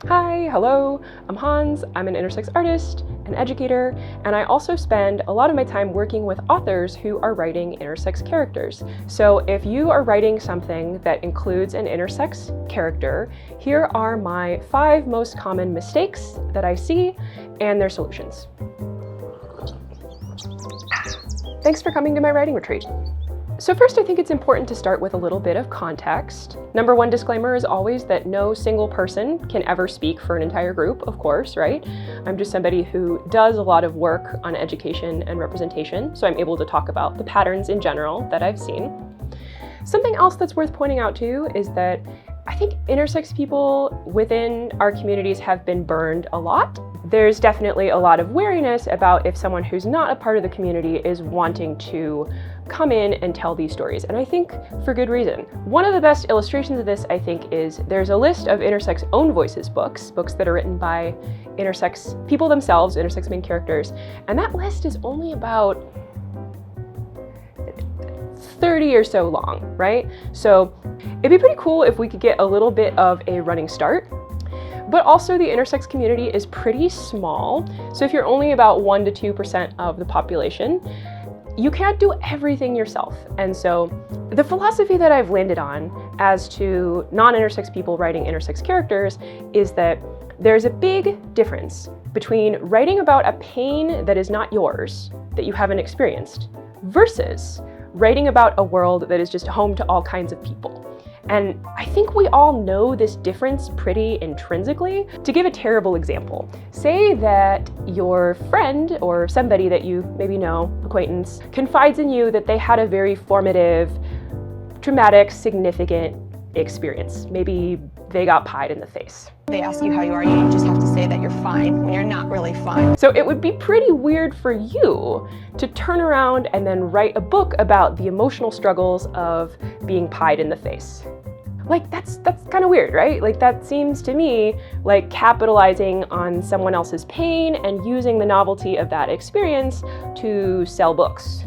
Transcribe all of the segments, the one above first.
Hi, hello, I'm Hans, I'm an intersex artist, an educator, and I also spend a lot of my time working with authors who are writing intersex characters. So if you are writing something that includes an intersex character, here are my 5 most common mistakes that I see and their solutions. Thanks for coming to my writing retreat. So first, I think it's important to start with a little bit of context. Number 1 disclaimer is always that no single person can ever speak for an entire group, of course, right? I'm just somebody who does a lot of work on education and representation, so I'm able to talk about the patterns in general that I've seen. Something else that's worth pointing out too is that I think intersex people within our communities have been burned a lot. There's definitely a lot of wariness about if someone who's not a part of the community is wanting to come in and tell these stories, and I think for good reason. One of the best illustrations of this, I think, is there's a list of intersex own voices books that are written by intersex people themselves, intersex main characters, and that list is only about 30 or so long, right? So it'd be pretty cool if we could get a little bit of a running start. But also the intersex community is pretty small. So if you're only about 1 to 2% of the population, you can't do everything yourself. And so the philosophy that I've landed on as to non-intersex people writing intersex characters is that there's a big difference between writing about a pain that is not yours, that you haven't experienced, versus writing about a world that is just home to all kinds of people. And I think we all know this difference pretty intrinsically. To give a terrible example, say that your friend or somebody that you maybe know, acquaintance, confides in you that they had a very formative, traumatic, significant experience. Maybe they got pied in the face. They ask you how you are, you just have to say that you're fine when you're not really fine. So it would be pretty weird for you to turn around and then write a book about the emotional struggles of being pied in the face. Like, that's kind of weird, right? Like, that seems to me like capitalizing on someone else's pain and using the novelty of that experience to sell books.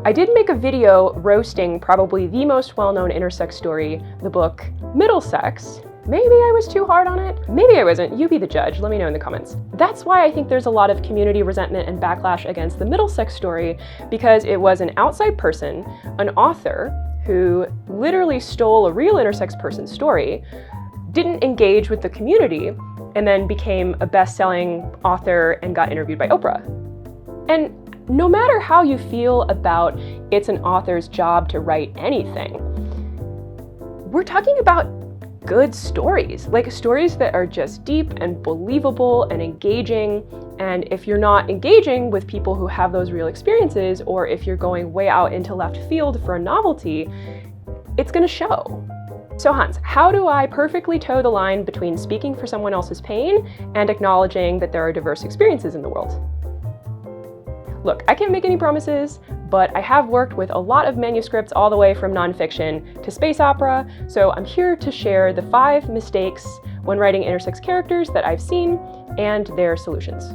I did make a video roasting probably the most well-known intersex story, the book Middlesex. Maybe I was too hard on it. Maybe I wasn't. You be the judge. Let me know in the comments. That's why I think there's a lot of community resentment and backlash against the Middlesex story, because it was an outside person, an author, who literally stole a real intersex person's story, didn't engage with the community, and then became a best-selling author and got interviewed by Oprah. And no matter how you feel about it's an author's job to write anything, we're talking about good stories, like stories that are just deep and believable and engaging. And if you're not engaging with people who have those real experiences, or if you're going way out into left field for a novelty, it's gonna show. So Hans, how do I perfectly toe the line between speaking for someone else's pain and acknowledging that there are diverse experiences in the world? Look, I can't make any promises, but I have worked with a lot of manuscripts all the way from nonfiction to space opera, so I'm here to share the 5 mistakes when writing intersex characters that I've seen and their solutions.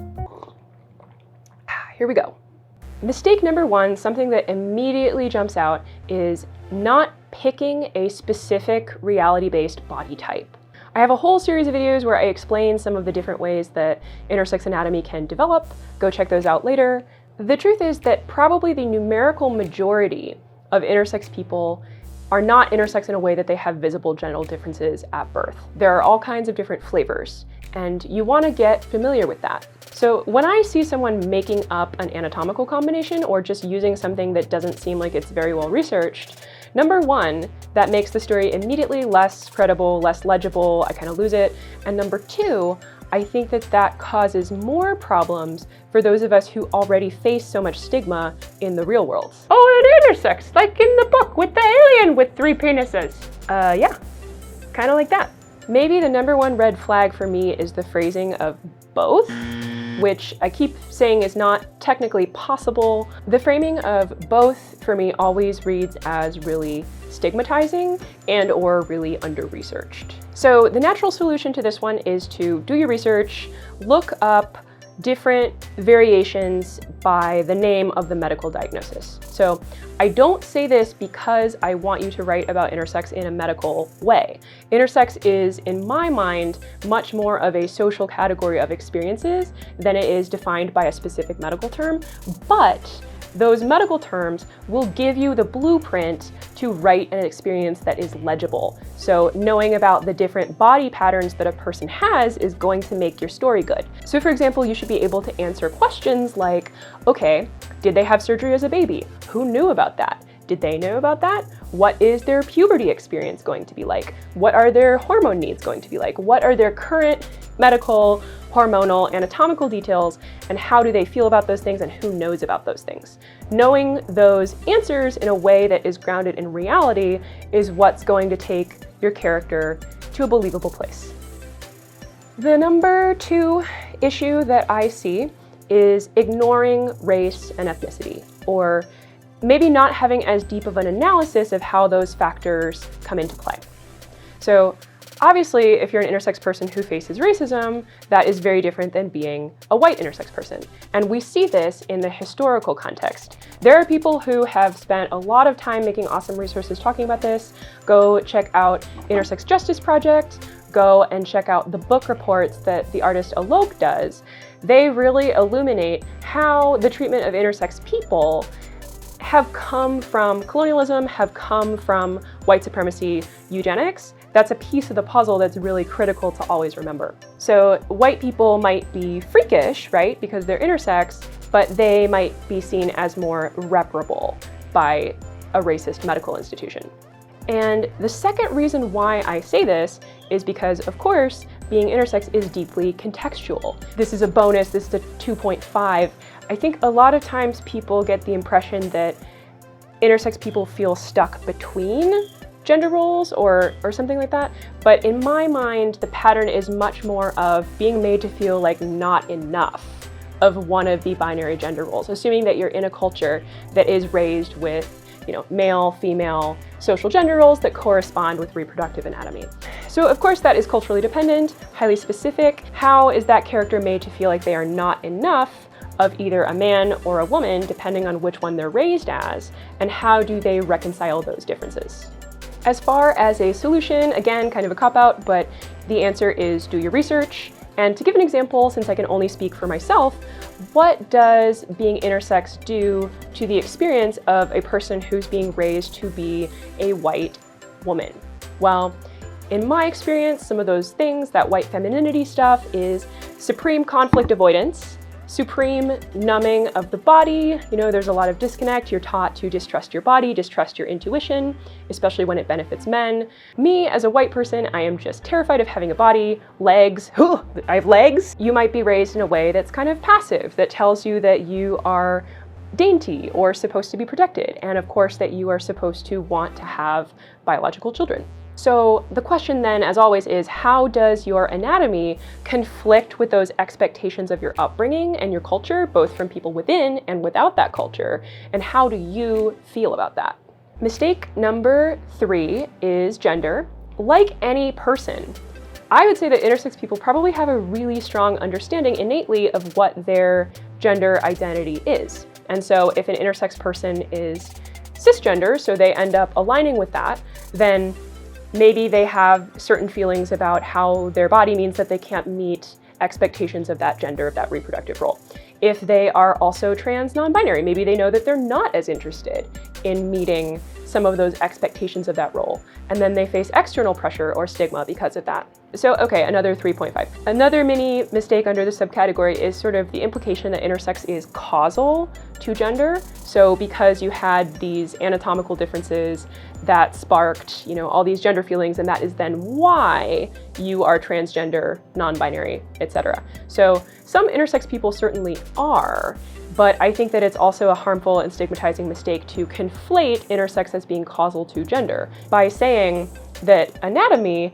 Here we go. Mistake number 1, something that immediately jumps out, is not picking a specific reality-based body type. I have a whole series of videos where I explain some of the different ways that intersex anatomy can develop. Go check those out later. The truth is that probably the numerical majority of intersex people are not intersex in a way that they have visible genital differences at birth. There are all kinds of different flavors, and you want to get familiar with that. So when I see someone making up an anatomical combination or just using something that doesn't seem like it's very well researched, number 1, that makes the story immediately less credible, less legible, I kind of lose it. And number 2, I think that causes more problems for those of us who already face so much stigma in the real world. Oh, an intersex, like in the book with the alien with 3 penises. Yeah, kind of like that. Maybe the number 1 red flag for me is the phrasing of both, which I keep saying is not technically possible. The framing of both for me always reads as really stigmatizing and or really under-researched. So the natural solution to this one is to do your research, look up different variations by the name of the medical diagnosis. So I don't say this because I want you to write about intersex in a medical way. Intersex is, in my mind, much more of a social category of experiences than it is defined by a specific medical term, but those medical terms will give you the blueprint to write an experience that is legible. So knowing about the different body patterns that a person has is going to make your story good. So for example, you should be able to answer questions like, okay, did they have surgery as a baby? Who knew about that? Did they know about that? What is their puberty experience going to be like? What are their hormone needs going to be like? What are their current medical, hormonal, anatomical details, and how do they feel about those things, and who knows about those things? Knowing those answers in a way that is grounded in reality is what's going to take your character to a believable place. The number 2 issue that I see is ignoring race and ethnicity, or maybe not having as deep of an analysis of how those factors come into play. So obviously, if you're an intersex person who faces racism, that is very different than being a white intersex person. And we see this in the historical context. There are people who have spent a lot of time making awesome resources talking about this. Go check out Intersex Justice Project. Go and check out the book reports that the artist Alok does. They really illuminate how the treatment of intersex people have come from colonialism, have come from white supremacy, eugenics. That's a piece of the puzzle that's really critical to always remember. So white people might be freakish, right, because they're intersex, but they might be seen as more reparable by a racist medical institution. And the second reason why I say this is because, of course, being intersex is deeply contextual. This is a bonus, this is a 2.5. I think a lot of times people get the impression that intersex people feel stuck between gender roles or something like that. But in my mind, the pattern is much more of being made to feel like not enough of one of the binary gender roles, assuming that you're in a culture that is raised with, male, female, social gender roles that correspond with reproductive anatomy. So of course that is culturally dependent, highly specific. How is that character made to feel like they are not enough of either a man or a woman, depending on which one they're raised as, and how do they reconcile those differences? As far as a solution, again, kind of a cop-out, but the answer is do your research. And to give an example, since I can only speak for myself, what does being intersex do to the experience of a person who's being raised to be a white woman? Well, in my experience, some of those things, that white femininity stuff, is supreme conflict avoidance, supreme numbing of the body. There's a lot of disconnect. You're taught to distrust your body, distrust your intuition, especially when it benefits men. Me, as a white person, I am just terrified of having a body, legs. I have legs. You might be raised in a way that's kind of passive, that tells you that you are dainty or supposed to be protected, and of course that you are supposed to want to have biological children. So the question then, as always, is how does your anatomy conflict with those expectations of your upbringing and your culture, both from people within and without that culture, and how do you feel about that? Mistake number 3 is gender. Like any person, I would say that intersex people probably have a really strong understanding innately of what their gender identity is. And so if an intersex person is cisgender, so they end up aligning with that, then maybe they have certain feelings about how their body means that they can't meet expectations of that gender, of that reproductive role. If they are also trans non-binary, maybe they know that they're not as interested in meeting some of those expectations of that role, and then they face external pressure or stigma because of that. So, okay, another 3.5. Another mini mistake under the subcategory is sort of the implication that intersex is causal to gender. So because you had these anatomical differences that sparked, all these gender feelings, and that is then why you are transgender, non-binary, etc. So some intersex people certainly are, but I think that it's also a harmful and stigmatizing mistake to conflate intersex as being causal to gender by saying that anatomy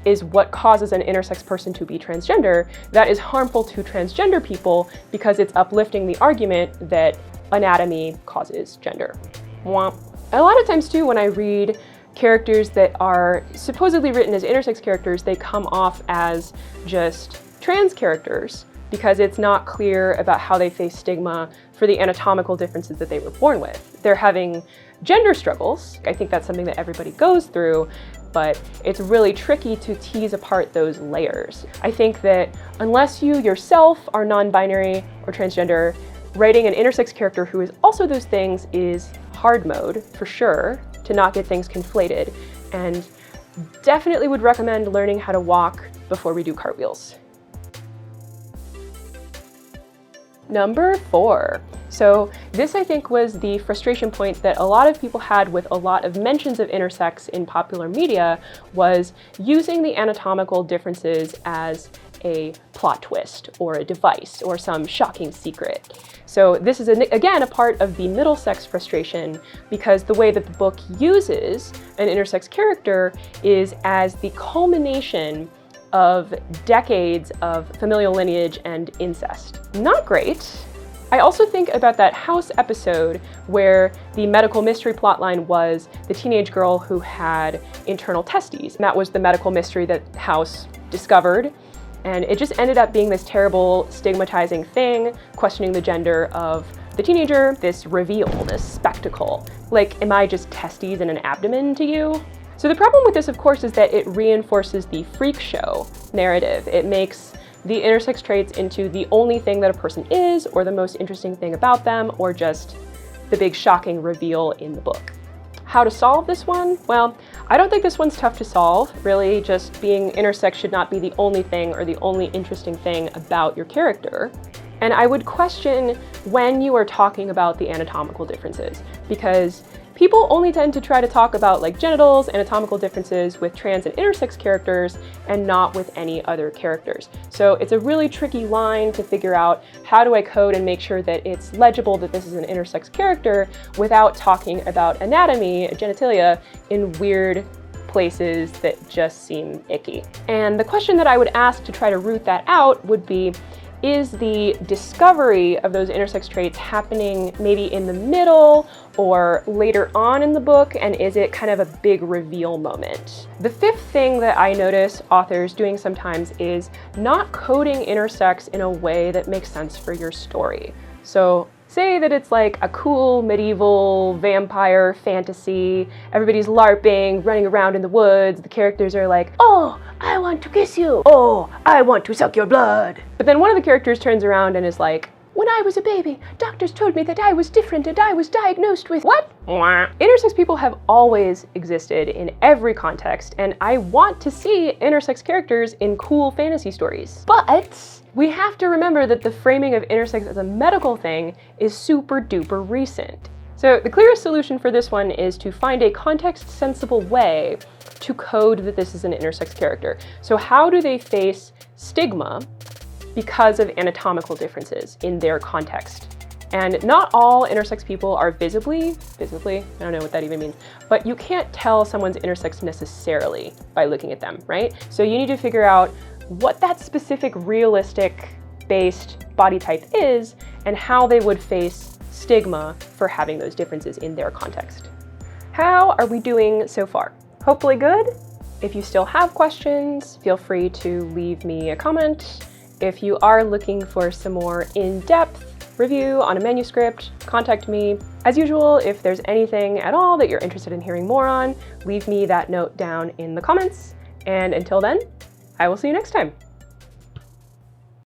is what causes an intersex person to be transgender. That is harmful to transgender people because it's uplifting the argument that anatomy causes gender. Womp. A lot of times too, when I read characters that are supposedly written as intersex characters, they come off as just trans characters because it's not clear about how they face stigma for the anatomical differences that they were born with. They're having gender struggles. I think that's something that everybody goes through, but it's really tricky to tease apart those layers. I think that unless you yourself are non-binary or transgender, writing an intersex character who is also those things is hard mode, for sure, to not get things conflated, and definitely would recommend learning how to walk before we do cartwheels. Number 4. So this, I think, was the frustration point that a lot of people had with a lot of mentions of intersex in popular media, was using the anatomical differences as a plot twist or a device or some shocking secret. So this is, again, a part of the middle sex frustration, because the way that the book uses an intersex character is as the culmination of decades of familial lineage and incest. Not great. I also think about that House episode where the medical mystery plotline was the teenage girl who had internal testes. And that was the medical mystery that House discovered. And it just ended up being this terrible, stigmatizing thing, questioning the gender of the teenager, this reveal, this spectacle. Like, am I just testes in an abdomen to you? So the problem with this, of course, is that it reinforces the freak show narrative. It makes the intersex traits into the only thing that a person is, or the most interesting thing about them, or just the big shocking reveal in the book. How to solve this one? Well, I don't think this one's tough to solve. Really, just being intersex should not be the only thing or the only interesting thing about your character. And I would question when you are talking about the anatomical differences, because people only tend to try to talk about like genitals, anatomical differences with trans and intersex characters, and not with any other characters. So it's a really tricky line to figure out, how do I code and make sure that it's legible that this is an intersex character without talking about anatomy, genitalia, in weird places that just seem icky. And the question that I would ask to try to root that out would be, is the discovery of those intersex traits happening maybe in the middle or later on in the book, and is it kind of a big reveal moment? The 5th thing that I notice authors doing sometimes is not coding intersex in a way that makes sense for your story. So say that it's like a cool medieval vampire fantasy, everybody's LARPing, running around in the woods, the characters are like, oh, I want to kiss you. Oh, I want to suck your blood. But then one of the characters turns around and is like, when I was a baby, doctors told me that I was different and I was diagnosed with what? Intersex people have always existed in every context, and I want to see intersex characters in cool fantasy stories. But we have to remember that the framing of intersex as a medical thing is super duper recent. So the clearest solution for this one is to find a context-sensible way to code that this is an intersex character. So how do they face stigma because of anatomical differences in their context? And not all intersex people are visibly, I don't know what that even means, but you can't tell someone's intersex necessarily by looking at them, right? So you need to figure out what that specific realistic-based body type is and how they would face stigma for having those differences in their context. How are we doing so far? Hopefully good. If you still have questions, feel free to leave me a comment. If you are looking for some more in-depth review on a manuscript, contact me. As usual, if there's anything at all that you're interested in hearing more on, leave me that note down in the comments. And until then, I will see you next time.